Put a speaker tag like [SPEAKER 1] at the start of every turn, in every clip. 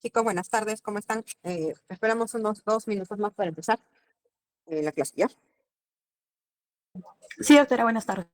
[SPEAKER 1] Chicos, buenas tardes, ¿cómo están? Esperamos unos 2 minutos más para empezar la clase, ¿ya?
[SPEAKER 2] Sí, doctora, buenas tardes.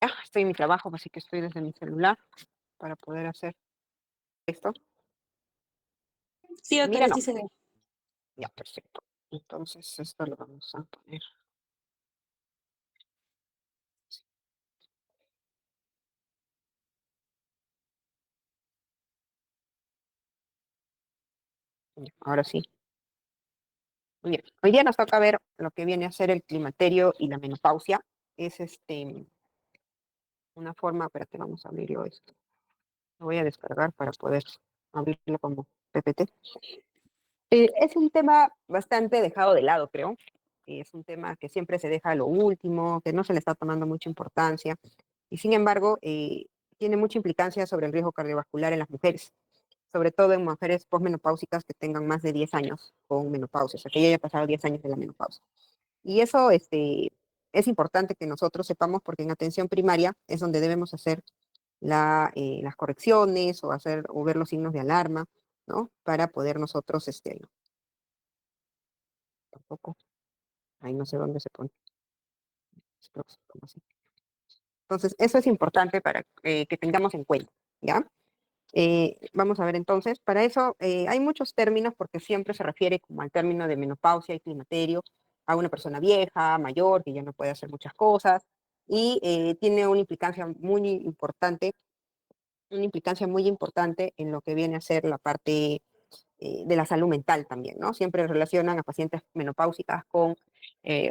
[SPEAKER 1] Ya, estoy en mi trabajo, así que estoy desde mi celular para poder hacer esto.
[SPEAKER 2] Sí,
[SPEAKER 1] Mira,
[SPEAKER 2] doctora,
[SPEAKER 1] no,
[SPEAKER 2] sí se ve.
[SPEAKER 1] ya, perfecto. Entonces, esto lo vamos a poner. Ya, ahora sí. Muy bien. Hoy día nos toca ver lo que viene a ser el climaterio y la menopausia. Es una forma, espérate, vamos a abrirlo esto. Lo voy a descargar para poder abrirlo como PPT. Es un tema bastante dejado de lado, creo. Es un tema que siempre se deja a lo último, que no se le está tomando mucha importancia. Y sin embargo, tiene mucha implicancia sobre el riesgo cardiovascular en las mujeres, sobre todo en mujeres posmenopáusicas que tengan más de 10 años con menopausia, o sea, que ya haya pasado 10 años de la menopausia. Y eso es importante que nosotros sepamos porque en atención primaria es donde debemos hacer las correcciones o hacer o ver los signos de alarma, ¿no? Para poder nosotros, tampoco, ahí no sé dónde se pone. Creo que se pone así. Entonces, eso es importante para que tengamos en cuenta, ¿ya? Vamos a ver entonces, para eso hay muchos términos porque siempre se refiere como al término de menopausia y climaterio a una persona vieja, mayor, que ya no puede hacer muchas cosas y tiene una implicancia muy importante en lo que viene a ser la parte de la salud mental también, ¿no? Siempre relacionan a pacientes menopáusicas con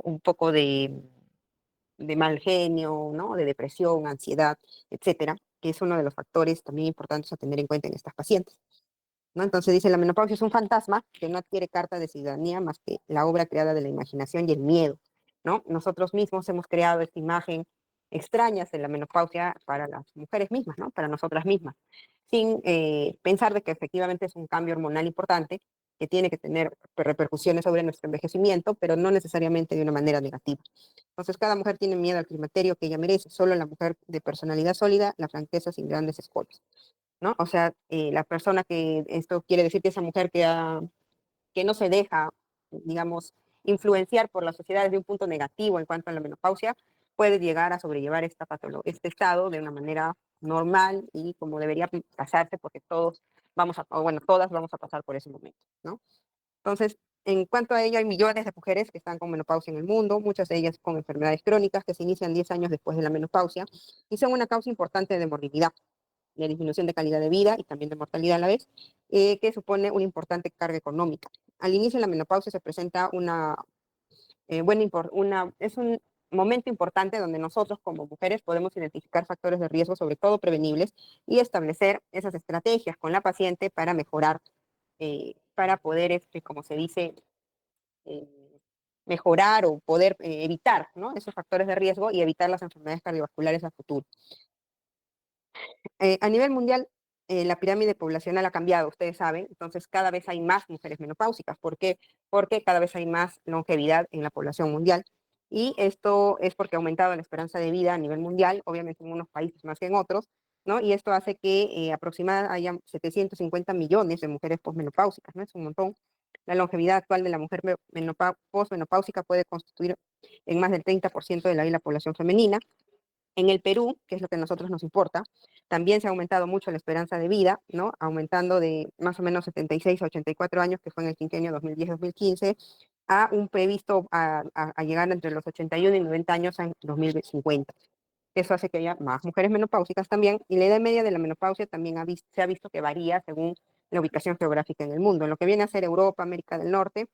[SPEAKER 1] un poco de mal genio, ¿no? De depresión, ansiedad, etcétera, que es uno de los factores también importantes a tener en cuenta en estas pacientes, ¿no? Entonces dice, la menopausia es un fantasma que no adquiere carta de ciudadanía más que la obra creada de la imaginación y el miedo, ¿no? Nosotros mismos hemos creado esta imagen extraña de la menopausia para las mujeres mismas, ¿no? Para nosotras mismas, sin pensar de que efectivamente es un cambio hormonal importante que tiene que tener repercusiones sobre nuestro envejecimiento, pero no necesariamente de una manera negativa. Entonces, cada mujer tiene miedo al climaterio que ella merece, solo la mujer de personalidad sólida, la franqueza sin grandes escollos, ¿no? O sea, la persona que, esto quiere decir que esa mujer que no se deja, digamos, influenciar por la sociedad desde un punto negativo en cuanto a la menopausia, puede llegar a sobrellevar este estado de una manera normal y como debería pasarse, porque todos vamos a, o bueno, todas vamos a pasar por ese momento, ¿no? Entonces, en cuanto a ello, hay millones de mujeres que están con menopausia en el mundo, muchas de ellas con enfermedades crónicas que se inician 10 años después de la menopausia y son una causa importante de morbilidad, de disminución de calidad de vida y también de mortalidad a la vez, que supone una importante carga económica. Al inicio de la menopausia se presenta es un momento importante donde nosotros como mujeres podemos identificar factores de riesgo, sobre todo prevenibles, y establecer esas estrategias con la paciente para mejorar, para poder, como se dice, eh, mejorar o poder evitar, ¿no?, esos factores de riesgo y evitar las enfermedades cardiovasculares a futuro. A nivel mundial, la pirámide poblacional ha cambiado, ustedes saben, entonces cada vez hay más mujeres menopáusicas. ¿Por qué? Porque cada vez hay más longevidad en la población mundial. Y esto es porque ha aumentado la esperanza de vida a nivel mundial, obviamente en unos países más que en otros, ¿no? Y esto hace que aproximadamente haya 750 millones de mujeres posmenopáusicas, ¿no? Es un montón. La longevidad actual de la mujer posmenopáusica puede constituir en más del 30% de la población femenina. En el Perú, que es lo que a nosotros nos importa, también se ha aumentado mucho la esperanza de vida, ¿no? Aumentando de más o menos 76 a 84 años, que fue en el quinquenio 2010-2015, a un previsto a llegar entre los 81 y 90 años en 2050. Eso hace que haya más mujeres menopáusicas también, y la edad media de la menopausia también se ha visto que varía según la ubicación geográfica en el mundo. En lo que viene a ser Europa, América del Norte,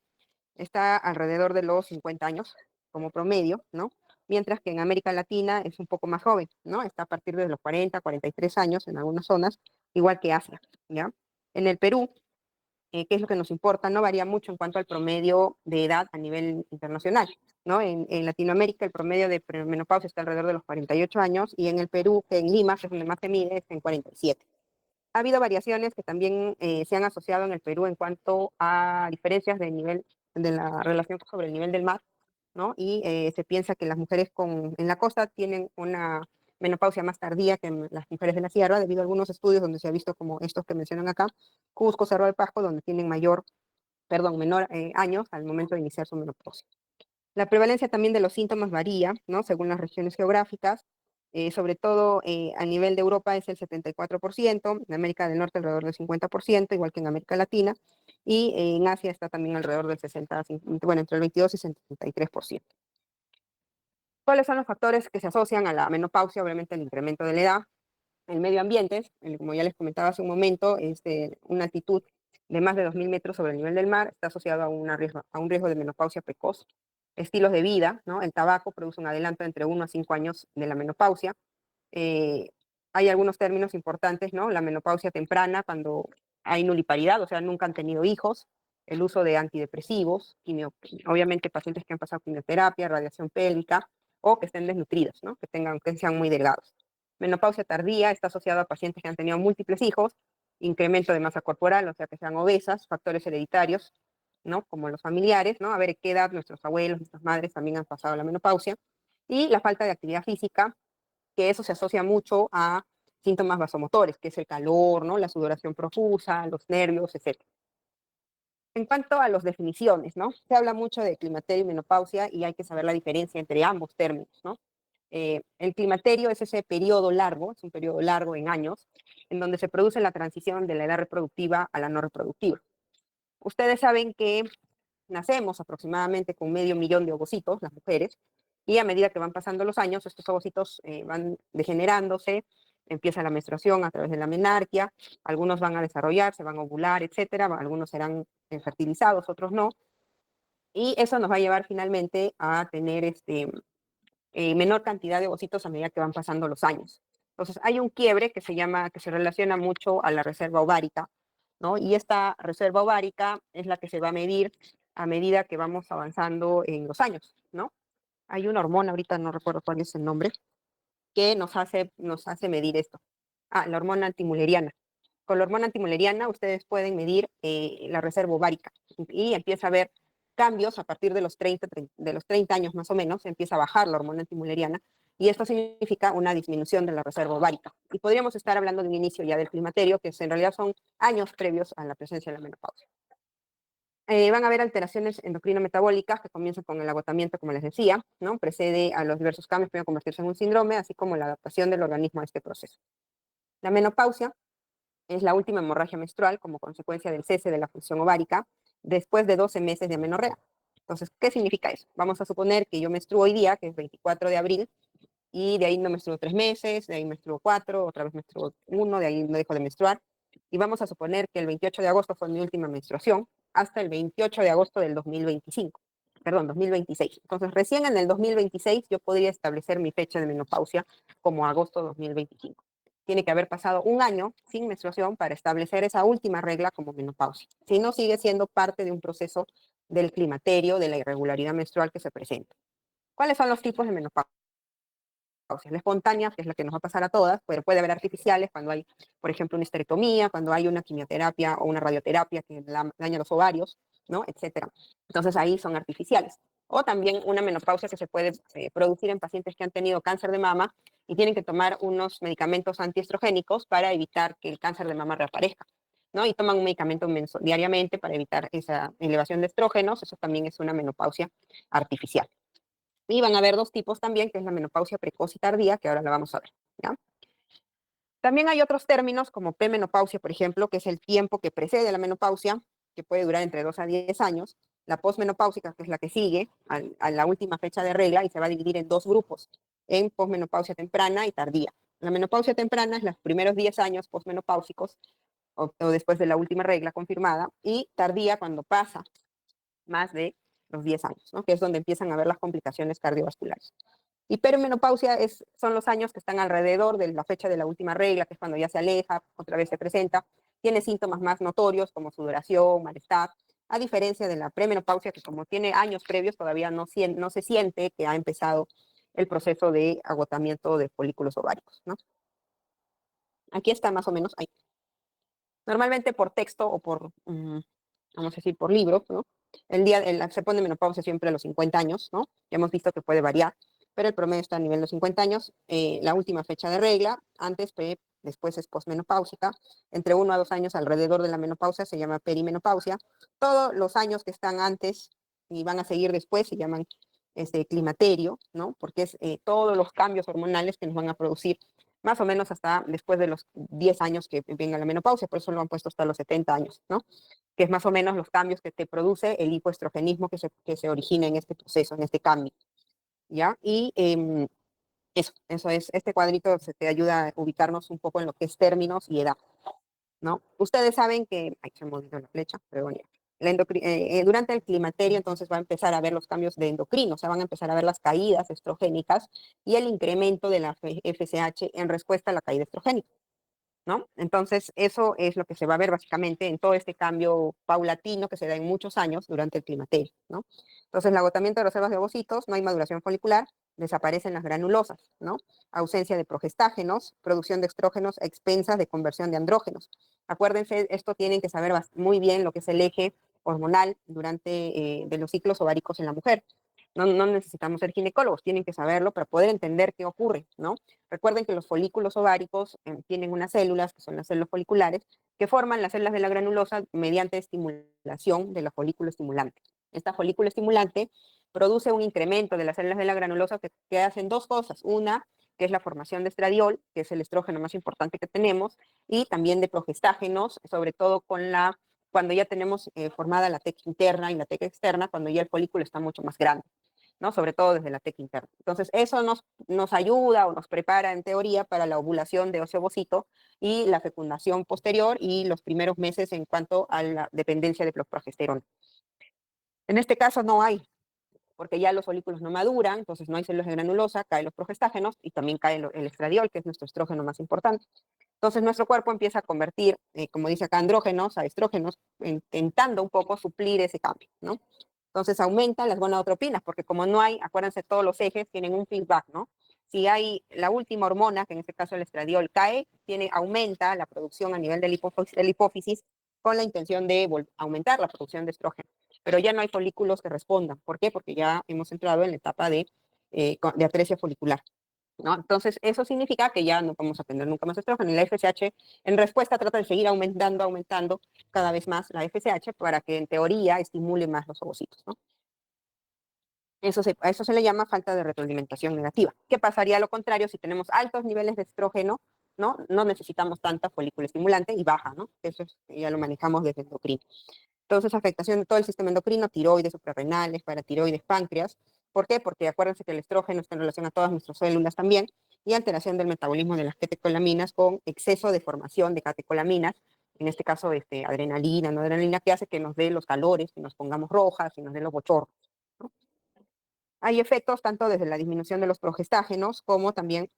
[SPEAKER 1] está alrededor de los 50 años como promedio, ¿no? Mientras que en América Latina es un poco más joven, ¿no? Está a partir de los 40, 43 años en algunas zonas, igual que Asia, ¿ya? En el Perú, que es lo que nos importa, no varía mucho en cuanto al promedio de edad a nivel internacional, ¿no? En Latinoamérica el promedio de menopausia está alrededor de los 48 años y en el Perú, que en Lima, que es donde más se mide, es en 47. Ha habido variaciones que también se han asociado en el Perú en cuanto a diferencias de nivel de la relación sobre el nivel del mar, ¿no? Y se piensa que las mujeres en la costa tienen una menopausia más tardía que las mujeres de la sierra, debido a algunos estudios donde se ha visto como estos que mencionan acá, Cusco, Cerro de Pasco, donde tienen menor años al momento de iniciar su menopausia. La prevalencia también de los síntomas varía, ¿no?, según las regiones geográficas. Sobre todo a nivel de Europa es el 74%, en América del Norte alrededor del 50%, igual que en América Latina, y en Asia está también alrededor del 60, bueno, entre el 22 y 73%. ¿Cuáles son los factores que se asocian a la menopausia? Obviamente el incremento de la edad, el medio ambiente, como ya les comentaba hace un momento, una altitud de más de 2.000 metros sobre el nivel del mar está asociado a un riesgo de menopausia precoz. Estilos de vida, ¿no? El tabaco produce un adelanto entre 1 a 5 años de la menopausia. Eh, Hay algunos términos importantes, ¿no? La menopausia temprana, cuando hay nuliparidad, o sea, nunca han tenido hijos, el uso de antidepresivos, obviamente pacientes que han pasado quimioterapia, radiación pélvica, o que estén desnutridas, ¿no? Que sean muy delgados. Menopausia tardía está asociada a pacientes que han tenido múltiples hijos, incremento de masa corporal, o sea, que sean obesas, factores hereditarios, ¿no?, como los familiares, ¿no? A ver qué edad nuestros abuelos, nuestras madres también han pasado la menopausia, y la falta de actividad física, que eso se asocia mucho a síntomas vasomotores, que es el calor, ¿no?, la sudoración profusa, los nervios, etc. En cuanto a las definiciones, ¿no? Se habla mucho de climaterio y menopausia y hay que saber la diferencia entre ambos términos, ¿no? El climaterio es ese periodo largo, es un periodo largo en años, en donde se produce la transición de la edad reproductiva a la no reproductiva. Ustedes saben que nacemos aproximadamente con 500.000 de ovocitos, las mujeres, y a medida que van pasando los años, estos ovocitos van degenerándose, empieza la menstruación a través de la menarquia, algunos van a desarrollarse, van a ovular, etcétera, algunos serán fertilizados, otros no, y eso nos va a llevar finalmente a tener menor cantidad de ovocitos a medida que van pasando los años. Entonces, hay un quiebre que se relaciona mucho a la reserva ovárica, ¿no? Y esta reserva ovárica es la que se va a medir a medida que vamos avanzando en los años, ¿no? Hay una hormona, ahorita no recuerdo cuál es el nombre, que nos hace medir esto. La hormona antimuleriana. Con la hormona antimuleriana ustedes pueden medir la reserva ovárica y empieza a haber cambios a partir de los 30 años más o menos, empieza a bajar la hormona antimuleriana y esto significa una disminución de la reserva ovárica. Y podríamos estar hablando de un inicio ya del climaterio, que en realidad son años previos a la presencia de la menopausia. Van a haber alteraciones endocrino-metabólicas que comienzan con el agotamiento, como les decía, ¿no? Precede a los diversos cambios que pueden convertirse en un síndrome, así como la adaptación del organismo a este proceso. La menopausia es la última hemorragia menstrual como consecuencia del cese de la función ovárica después de 12 meses de amenorrea. Entonces, ¿qué significa eso? Vamos a suponer que yo menstruo hoy día, que es 24 de abril, y de ahí no menstruo 3 meses, de ahí menstruo 4, otra vez menstruo 1, de ahí no dejo de menstruar. Y vamos a suponer que el 28 de agosto fue mi última menstruación, hasta el 28 de agosto del 2025, perdón, 2026. Entonces, recién en el 2026 yo podría establecer mi fecha de menopausia como agosto 2025. Tiene que haber pasado un año sin menstruación para establecer esa última regla como menopausia. Si no, sigue siendo parte de un proceso del climaterio, de la irregularidad menstrual que se presenta. ¿Cuáles son los tipos de menopausia? La espontánea, que es la que nos va a pasar a todas, pero puede haber artificiales cuando hay, por ejemplo, una histerectomía, cuando hay una quimioterapia o una radioterapia que daña los ovarios, ¿no? Etcétera. Entonces ahí son artificiales. O también una menopausia que se puede producir en pacientes que han tenido cáncer de mama y tienen que tomar unos medicamentos antiestrogénicos para evitar que el cáncer de mama reaparezca, ¿no? Y toman un medicamento diariamente para evitar esa elevación de estrógenos. Eso también es una menopausia artificial. Y van a haber dos tipos también, que es la menopausia precoz y tardía, que ahora la vamos a ver, ¿ya? También hay otros términos como premenopausia, por ejemplo, que es el tiempo que precede la menopausia, que puede durar entre 2 a 10 años. La posmenopáusica, que es la que sigue a la última fecha de regla y se va a dividir en dos grupos, en posmenopausia temprana y tardía. La menopausia temprana es los primeros 10 años posmenopáusicos o después de la última regla confirmada, y tardía cuando pasa más de los 10 años, ¿no? Que es donde empiezan a ver las complicaciones cardiovasculares. Hipermenopausia son los años que están alrededor de la fecha de la última regla, que es cuando ya se aleja, otra vez se presenta, tiene síntomas más notorios como sudoración, malestar, a diferencia de la premenopausia, que como tiene años previos, todavía no se siente que ha empezado el proceso de agotamiento de folículos ováricos, ¿no? Aquí está más o menos ahí. Normalmente por texto o por, vamos a decir, por libros, ¿no? Se pone menopausia siempre a los 50 años, ¿no? Ya hemos visto que puede variar, pero el promedio está a nivel de los 50 años. La última fecha de regla, antes, después es posmenopáusica. Entre 1 a 2 años alrededor de la menopausia se llama perimenopausia. Todos los años que están antes y van a seguir después se llaman climaterio, ¿no? Porque es todos los cambios hormonales que nos van a producir más o menos hasta después de los 10 años que venga la menopausia, por eso lo han puesto hasta los 70 años, ¿no? Que es más o menos los cambios que te produce el hipoestrogenismo que se origina en este proceso, en este cambio, ¿ya? Y eso es, este cuadrito se te ayuda a ubicarnos un poco en lo que es términos y edad, ¿no? Ustedes saben que, ay, se me olvidó la flecha, pero bueno, durante el climaterio entonces va a empezar a ver los cambios de endocrino, o sea, van a empezar a ver las caídas estrogénicas y el incremento de la FSH en respuesta a la caída estrogénica, ¿no? Entonces, eso es lo que se va a ver básicamente en todo este cambio paulatino que se da en muchos años durante el climaterio, ¿no? Entonces, el agotamiento de los células de ovocitos, no hay maduración folicular, desaparecen las granulosas, ¿no? Ausencia de progestágenos, producción de estrógenos a expensas de conversión de andrógenos. Acuérdense, esto tienen que saber muy bien lo que es el eje hormonal durante de los ciclos ováricos en la mujer. No necesitamos ser ginecólogos, tienen que saberlo para poder entender qué ocurre, ¿no? Recuerden que los folículos ováricos tienen unas células, que son las células foliculares, que forman las células de la granulosa mediante estimulación de la folículo estimulante. Esta folículo estimulante produce un incremento de las células de la granulosa que hacen dos cosas. Una, que es la formación de estradiol, que es el estrógeno más importante que tenemos, y también de progestágenos, sobre todo cuando ya tenemos formada la teca interna y la teca externa, cuando ya el folículo está mucho más grande, ¿no? Sobre todo desde la teca interna. Entonces, eso nos ayuda o nos prepara en teoría para la ovulación de oceobocito y la fecundación posterior y los primeros meses en cuanto a la dependencia de progesterona. En este caso no hay, porque ya los folículos no maduran, entonces no hay células de granulosa, caen los progestágenos y también cae el estradiol, que es nuestro estrógeno más importante. Entonces nuestro cuerpo empieza a convertir, como dice acá, andrógenos a estrógenos, intentando un poco suplir ese cambio, ¿no? Entonces aumentan las gonadotropinas, porque como no hay, acuérdense, todos los ejes tienen un feedback, ¿no? Si hay la última hormona, que en este caso el estradiol, cae, aumenta la producción a nivel del hipófisis con la intención de aumentar la producción de estrógeno. Pero ya no hay folículos que respondan. ¿Por qué? Porque ya hemos entrado en la etapa de atresia folicular. ¿no? Entonces, eso significa que ya no vamos a tener nunca más estrógeno. Y la FSH, en respuesta, trata de seguir aumentando cada vez más la FSH para que, en teoría, estimule más los ovocitos, ¿no? A eso se le llama falta de retroalimentación negativa. ¿Qué pasaría a lo contrario si tenemos altos niveles de estrógeno? ¿No? No necesitamos tanta folículo estimulante y baja, ¿no? Ya lo manejamos desde endocrino. Entonces, afectación de todo el sistema endocrino, tiroides, suprarrenales, paratiroides, páncreas. ¿Por qué? Porque acuérdense que el estrógeno está en relación a todas nuestras células también, y alteración del metabolismo de las catecolaminas con exceso de formación de catecolaminas, en este caso adrenalina, no adrenalina, que hace que nos dé los calores, que nos pongamos rojas, que nos dé los bochornos, ¿no? Hay efectos tanto desde la disminución de los progestágenos como también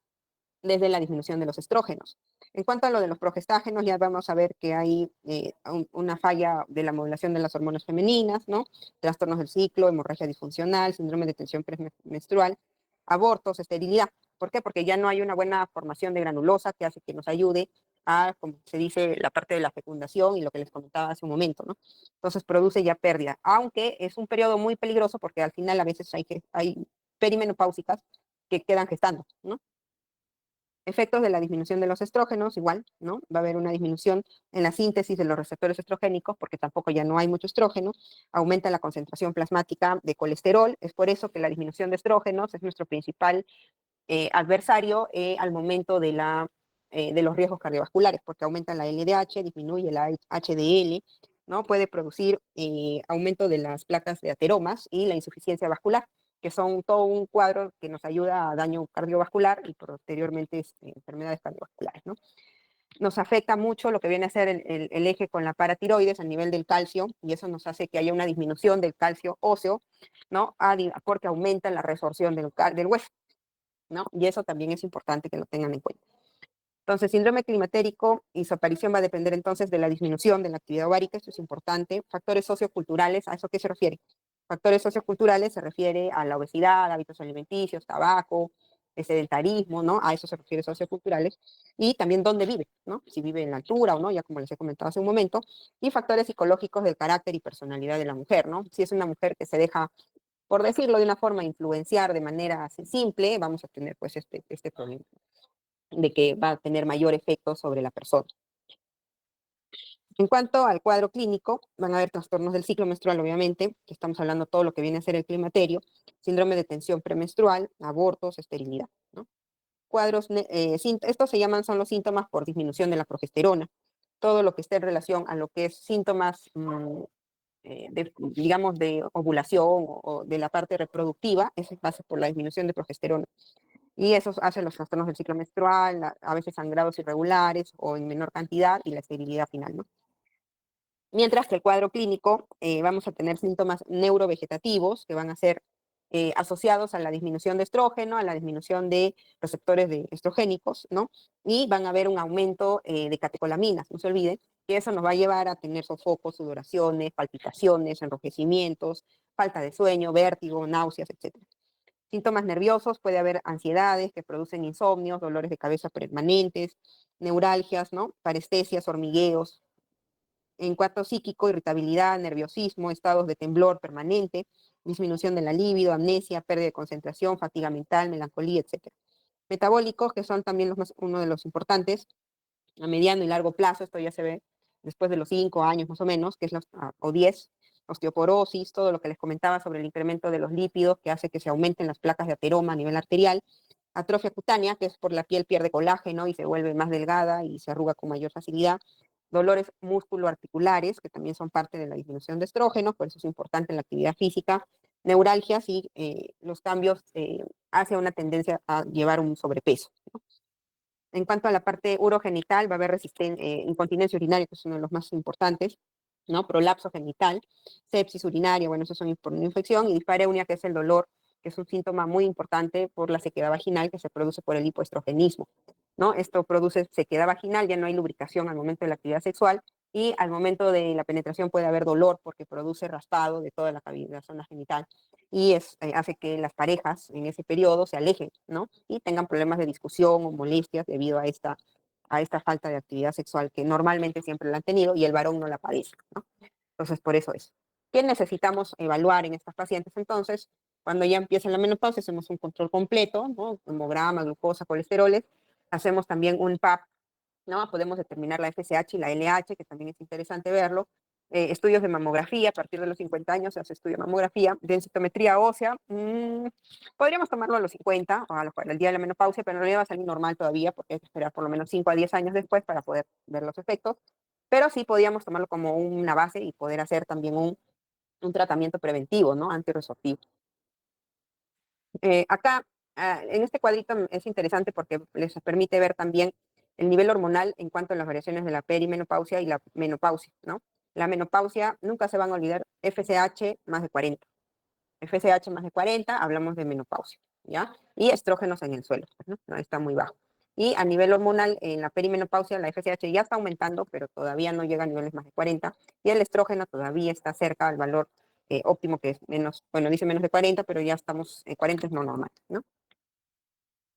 [SPEAKER 1] desde la disminución de los estrógenos. En cuanto a lo de los progestágenos, ya vamos a ver que hay una falla de la modulación de las hormonas femeninas, ¿no? Trastornos del ciclo, hemorragia disfuncional, síndrome de tensión premenstrual, abortos, esterilidad. ¿Por qué? Porque ya no hay una buena formación de granulosa que hace que nos ayude a, como se dice, la parte de la fecundación y lo que les comentaba hace un momento, ¿no? Entonces produce ya pérdida, aunque es un periodo muy peligroso porque al final a veces hay perimenopáusicas que quedan gestando, ¿no? Efectos de la disminución de los estrógenos, igual, ¿no? Va a haber una disminución en la síntesis de los receptores estrogénicos, porque tampoco ya no hay mucho estrógeno, aumenta la concentración plasmática de colesterol, es por eso que la disminución de estrógenos es nuestro principal adversario al momento de los riesgos cardiovasculares, porque aumenta la LDH, disminuye la HDL, ¿no? Puede producir aumento de las placas de ateromas y la insuficiencia vascular, que son todo un cuadro que nos ayuda a daño cardiovascular y posteriormente enfermedades cardiovasculares, ¿no? Nos afecta mucho lo que viene a ser el eje con la paratiroides a nivel del calcio, y eso nos hace que haya una disminución del calcio óseo, ¿no? Porque aumenta la resorción del hueso, ¿no? Y eso también es importante que lo tengan en cuenta. Entonces, síndrome climatérico y su aparición va a depender entonces de la disminución de la actividad ovárica, esto es importante. Factores socioculturales, ¿a eso qué se refiere? Factores socioculturales se refiere a la obesidad, hábitos alimenticios, tabaco, el sedentarismo, ¿no? A eso se refiere socioculturales. Y también dónde vive, ¿no? Si vive en la altura o no, ya como les he comentado hace un momento. Y factores psicológicos del carácter y personalidad de la mujer, ¿no? Si es una mujer que se deja, por decirlo de una forma, influenciar de manera así simple, vamos a tener pues este problema de que va a tener mayor efecto sobre la persona. En cuanto al cuadro clínico, van a haber trastornos del ciclo menstrual, obviamente, que estamos hablando todo lo que viene a ser el climaterio, síndrome de tensión premenstrual, abortos, esterilidad, ¿no? Estos son los síntomas por disminución de la progesterona. Todo lo que esté en relación a lo que es síntomas, digamos, de ovulación o de la parte reproductiva, eso pasa por la disminución de progesterona. Y eso hace los trastornos del ciclo menstrual, a veces sangrados irregulares o en menor cantidad y la esterilidad final, ¿no? Mientras que el cuadro clínico vamos a tener síntomas neurovegetativos que van a ser asociados a la disminución de estrógeno, a la disminución de receptores de estrogénicos, ¿no? Y van a haber un aumento de catecolaminas, no se olviden, que eso nos va a llevar a tener sofocos, sudoraciones, palpitaciones, enrojecimientos, falta de sueño, vértigo, náuseas, etc. Síntomas nerviosos, puede haber ansiedades que producen insomnios, dolores de cabeza permanentes, neuralgias, ¿no? Parestesias, hormigueos. En cuanto psíquico, irritabilidad, nerviosismo, estados de temblor permanente, disminución de la libido, amnesia, pérdida de concentración, fatiga mental, melancolía, etc. Metabólicos, que son también uno de los importantes, a mediano y largo plazo, esto ya se ve después de los 5 años más o menos, que es o 10, osteoporosis, todo lo que les comentaba sobre el incremento de los lípidos que hace que se aumenten las placas de ateroma a nivel arterial, atrofia cutánea, que es por la piel pierde colágeno y se vuelve más delgada y se arruga con mayor facilidad, dolores musculoarticulares, que también son parte de la disminución de estrógenos, por eso es importante la actividad física, neuralgias y los cambios hacia una tendencia a llevar un sobrepeso, ¿no? En cuanto a la parte urogenital, va a haber incontinencia urinaria, que es uno de los más importantes, ¿no? Prolapso genital, sepsis urinaria, bueno, eso son por una infección, y dispareunia, que es el dolor, que es un síntoma muy importante por la sequedad vaginal que se produce por el hipoestrogenismo, ¿no? Esto produce sequedad vaginal, ya no hay lubricación al momento de la actividad sexual, y al momento de la penetración puede haber dolor porque produce raspado de toda la cavidad, la zona genital, y hace que las parejas en ese periodo se alejen, ¿no? Y tengan problemas de discusión o molestias debido a esta falta de actividad sexual que normalmente siempre la han tenido y el varón no la padece, ¿no? Entonces, por eso es. ¿Qué necesitamos evaluar en estas pacientes? Entonces, Cuando ya empieza la menopausia, hacemos un control completo, ¿no? Hemograma, glucosa, colesteroles. Hacemos también un PAP, ¿no? Podemos determinar la FSH y la LH, que también es interesante verlo. Estudios de mamografía, a partir de los 50 años se hace estudio de mamografía. Densitometría ósea, podríamos tomarlo a los 50 o al día de la menopausia, pero en realidad va a salir normal todavía, porque hay que esperar por lo menos 5 a 10 años después para poder ver los efectos. Pero sí podríamos tomarlo como una base y poder hacer también un tratamiento preventivo, ¿no? Antirresortivo. Acá, en este cuadrito es interesante porque les permite ver también el nivel hormonal en cuanto a las variaciones de la perimenopausia y la menopausia, ¿no? La menopausia, nunca se van a olvidar, FSH más de 40. FSH más de 40, hablamos de menopausia, ¿ya? Y estrógenos en el suelo, pues, ¿no? No, está muy bajo. Y a nivel hormonal, en la perimenopausia, la FSH ya está aumentando, pero todavía no llega a niveles más de 40, y el estrógeno todavía está cerca al valor óptimo, que es menos, bueno, dice menos de 40, pero ya estamos, 40 es no normal, ¿no?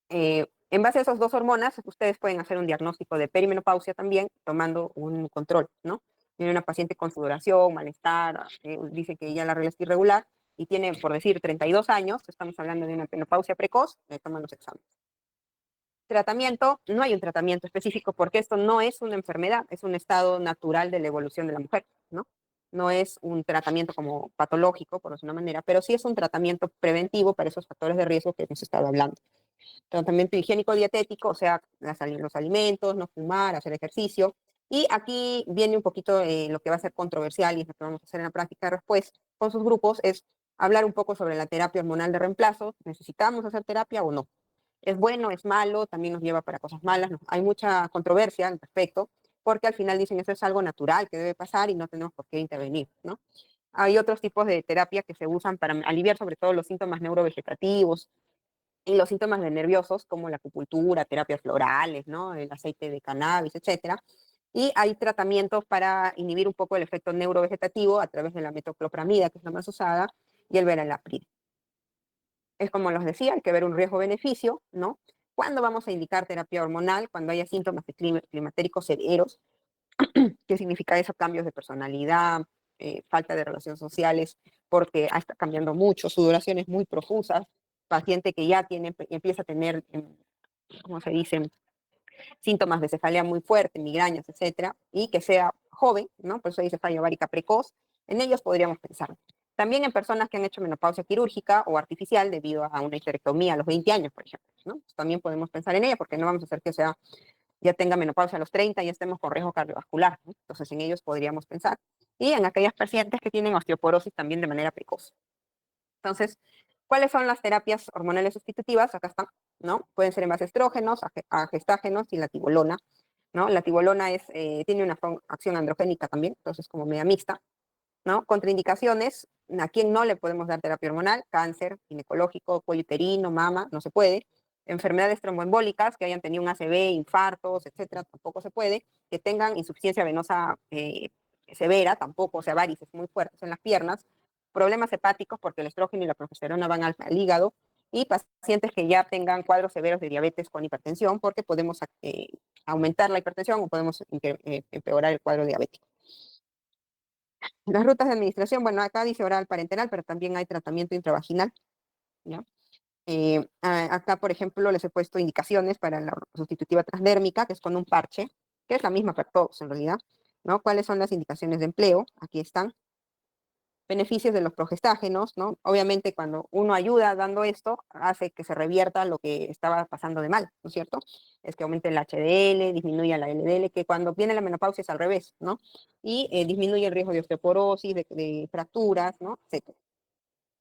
[SPEAKER 1] En base a esas dos hormonas, ustedes pueden hacer un diagnóstico de perimenopausia también, tomando un control, ¿no? Tiene una paciente con sudoración, malestar, dice que ya la regla es irregular y tiene, por decir, 32 años, estamos hablando de una menopausia precoz, le toman los exámenes. Tratamiento, no hay un tratamiento específico porque esto no es una enfermedad, es un estado natural de la evolución de la mujer, ¿no? No es un tratamiento como patológico, por decirlo de una manera, pero sí es un tratamiento preventivo para esos factores de riesgo que hemos estado hablando. Tratamiento higiénico dietético, o sea, los alimentos, no fumar, hacer ejercicio. Y aquí viene un poquito lo que va a ser controversial y es lo que vamos a hacer en la práctica después con sus grupos, es hablar un poco sobre la terapia hormonal de reemplazo. ¿Necesitamos hacer terapia o no? ¿Es bueno, es malo? También nos lleva para cosas malas. ¿No? Hay mucha controversia al respecto porque al final dicen eso es algo natural que debe pasar y no tenemos por qué intervenir, ¿no? Hay otros tipos de terapia que se usan para aliviar sobre todo los síntomas neurovegetativos, y los síntomas de nerviosos, como la acupuntura, terapias florales, ¿no? El aceite de cannabis, etcétera. Y hay tratamientos para inhibir un poco el efecto neurovegetativo a través de la metoclopramida, que es la más usada, y el veralapril. Es como los decía, hay que ver un riesgo-beneficio, ¿no? ¿Cuándo vamos a indicar terapia hormonal? Cuando haya síntomas de climatéricos severos. ¿Qué significa eso? Cambios de personalidad, falta de relaciones sociales, porque está cambiando mucho, sudoraciones muy profusas, paciente que ya tiene, empieza a tener, ¿cómo se dice? Síntomas de cefalea muy fuerte, migrañas, etcétera, y que sea joven, ¿no? Por eso dice falla ovárica precoz, en ellos podríamos pensar. También en personas que han hecho menopausia quirúrgica o artificial debido a una histerectomía a los 20 años, por ejemplo, ¿no? También podemos pensar en ella porque no vamos a hacer que sea ya tenga menopausia a los 30 y estemos con riesgo cardiovascular, ¿no? Entonces en ellos podríamos pensar. Y en aquellas pacientes que tienen osteoporosis también de manera precoz. Entonces, ¿cuáles son las terapias hormonales sustitutivas? Acá están, ¿no? Pueden ser en base a estrógenos, a gestágenos y la tibolona, ¿no? La tibolona tiene una acción androgénica también, entonces como media mixta, ¿no? Contraindicaciones, a quien no le podemos dar terapia hormonal, cáncer ginecológico, cuello uterino, mama, no se puede. Enfermedades tromboembólicas, que hayan tenido un ACV, infartos, etcétera, tampoco se puede. Que tengan insuficiencia venosa severa, tampoco, o sea, varices muy fuertes en las piernas. Problemas hepáticos, porque el estrógeno y la progesterona van al hígado. Y pacientes que ya tengan cuadros severos de diabetes con hipertensión, porque podemos aumentar la hipertensión o podemos empeorar el cuadro diabético. Las rutas de administración, bueno, acá dice oral parenteral, pero también hay tratamiento intravaginal, ¿ya? Acá, por ejemplo, les he puesto indicaciones para la sustitutiva transdérmica, que es con un parche, que es la misma para todos en realidad, ¿no? ¿Cuáles son las indicaciones de empleo? Aquí están. Beneficios de los progestágenos, ¿no? Obviamente cuando uno ayuda dando esto, hace que se revierta lo que estaba pasando de mal, ¿no es cierto? Es que aumente el HDL, disminuya la LDL, que cuando viene la menopausia es al revés, ¿no? Y disminuye el riesgo de osteoporosis, de fracturas, ¿no? Etcétera.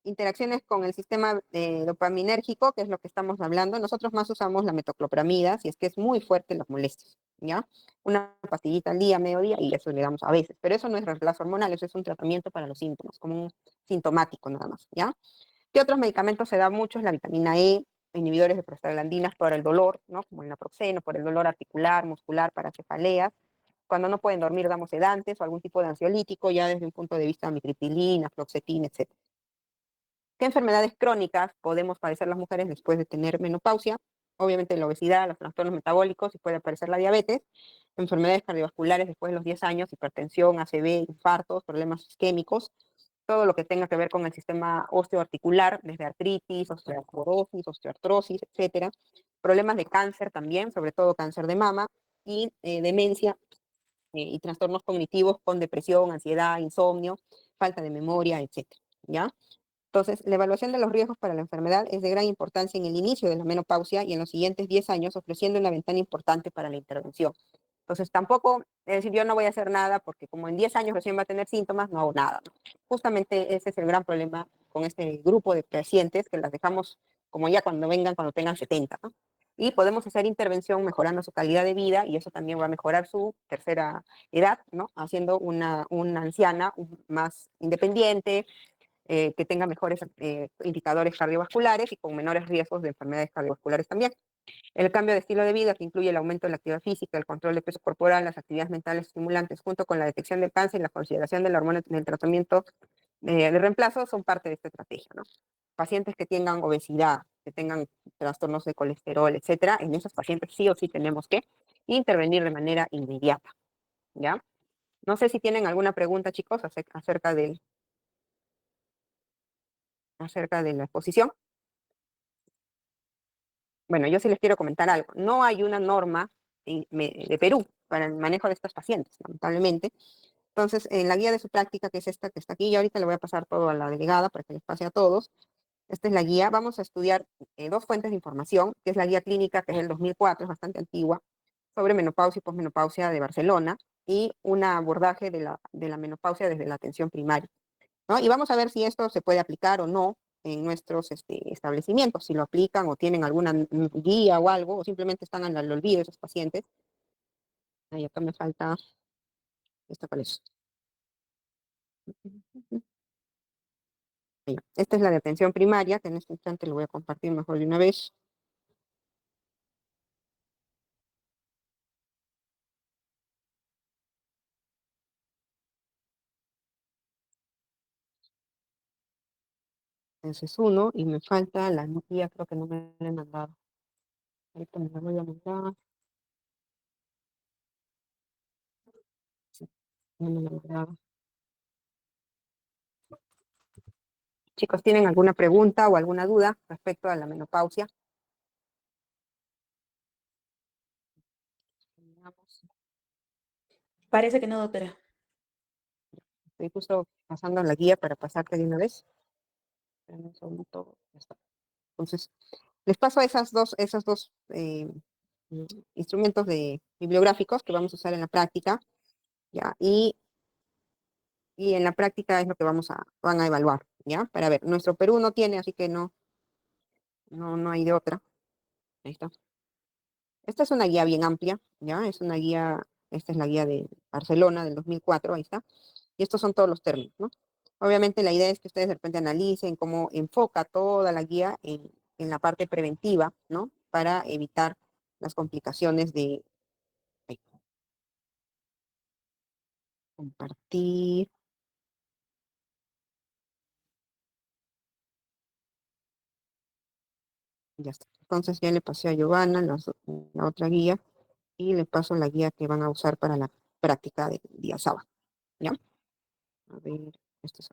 [SPEAKER 1] Interacciones con el sistema dopaminérgico, que es lo que estamos hablando. Nosotros más usamos la metoclopramida, si es que es muy fuerte las molestias, ¿ya? Una pastillita al día, mediodía, y eso le damos a veces. Pero eso no es reemplazo hormonal, eso es un tratamiento para los síntomas, como un sintomático nada más, ¿ya? ¿Qué otros medicamentos se da mucho? Es la vitamina E, inhibidores de prostaglandinas para el dolor, ¿no? Como el naproxeno, por el dolor articular, muscular, para cefaleas. Cuando no pueden dormir, damos sedantes o algún tipo de ansiolítico, ya desde un punto de vista de mitriptilina, fluoxetina, etc. ¿Qué enfermedades crónicas podemos padecer las mujeres después de tener menopausia? Obviamente la obesidad, los trastornos metabólicos y puede aparecer la diabetes, enfermedades cardiovasculares después de los 10 años, hipertensión, ACV, infartos, problemas isquémicos, todo lo que tenga que ver con el sistema osteoarticular, desde artritis, osteoporosis, osteoartrosis, etcétera. Problemas de cáncer también, sobre todo cáncer de mama, y demencia y trastornos cognitivos con depresión, ansiedad, insomnio, falta de memoria, etcétera, ¿ya? Entonces, la evaluación de los riesgos para la enfermedad es de gran importancia en el inicio de la menopausia y en los siguientes 10 años, ofreciendo una ventana importante para la intervención. Entonces, tampoco, es decir, yo no voy a hacer nada porque como en 10 años recién va a tener síntomas, no hago nada, ¿no? Justamente ese es el gran problema con este grupo de pacientes que las dejamos como ya cuando vengan, cuando tengan 70, ¿no? Y podemos hacer intervención mejorando su calidad de vida y eso también va a mejorar su tercera edad, ¿no? Haciendo una anciana más independiente, que tenga mejores indicadores cardiovasculares y con menores riesgos de enfermedades cardiovasculares también. El cambio de estilo de vida, que incluye el aumento de la actividad física, el control de peso corporal, las actividades mentales estimulantes, junto con la detección del cáncer y la consideración de la hormona en el tratamiento de reemplazo, son parte de esta estrategia, ¿no? Pacientes que tengan obesidad, que tengan trastornos de colesterol, etcétera, en esos pacientes sí o sí tenemos que intervenir de manera inmediata, ¿ya? No sé si tienen alguna pregunta, chicos, acerca de la exposición. Bueno, yo sí les quiero comentar algo. No hay una norma de Perú para el manejo de estos pacientes, lamentablemente. Entonces, en la guía de su práctica, que es esta que está aquí, y ahorita le voy a pasar todo a la delegada para que les pase a todos. Esta es la guía. Vamos a estudiar dos fuentes de información, que es la guía clínica, que es del 2004, es bastante antigua, sobre menopausia y posmenopausia de Barcelona, y un abordaje de la menopausia desde la atención primaria, ¿no? Y vamos a ver si esto se puede aplicar o no en nuestros establecimientos, si lo aplican o tienen alguna guía o algo, o simplemente están al olvido esos pacientes. Ahí acá me falta, ¿esta cuál es? Ahí. Esta es la de atención primaria, que en este instante lo voy a compartir mejor de una vez. Ese es uno, y me falta la guía, creo que no me la he mandado. Ahorita me la voy a mandar. Sí, no me la he mandado. Chicos, ¿tienen alguna pregunta o alguna duda respecto a la menopausia?
[SPEAKER 2] Parece que no, doctora.
[SPEAKER 1] Estoy justo pasando la guía para pasarte de una vez. Esperen un segundo, ya está. Entonces, les paso esos dos mm, instrumentos bibliográficos que vamos a usar en la práctica, ¿ya? Y en la práctica es lo que van a evaluar, ¿ya? Para ver, nuestro Perú no tiene, así que no hay de otra. Ahí está. Esta es una guía bien amplia, ¿ya? Esta es la guía de Barcelona del 2004, ahí está. Y estos son todos los términos, ¿no? Obviamente la idea es que ustedes de repente analicen cómo enfoca toda la guía en la parte preventiva, ¿no? Para evitar las complicaciones de ay, compartir. Ya está. Entonces ya le pasé a Giovanna la otra guía y le paso la guía que van a usar para la práctica del día sábado, ¿ya? A ver, esto es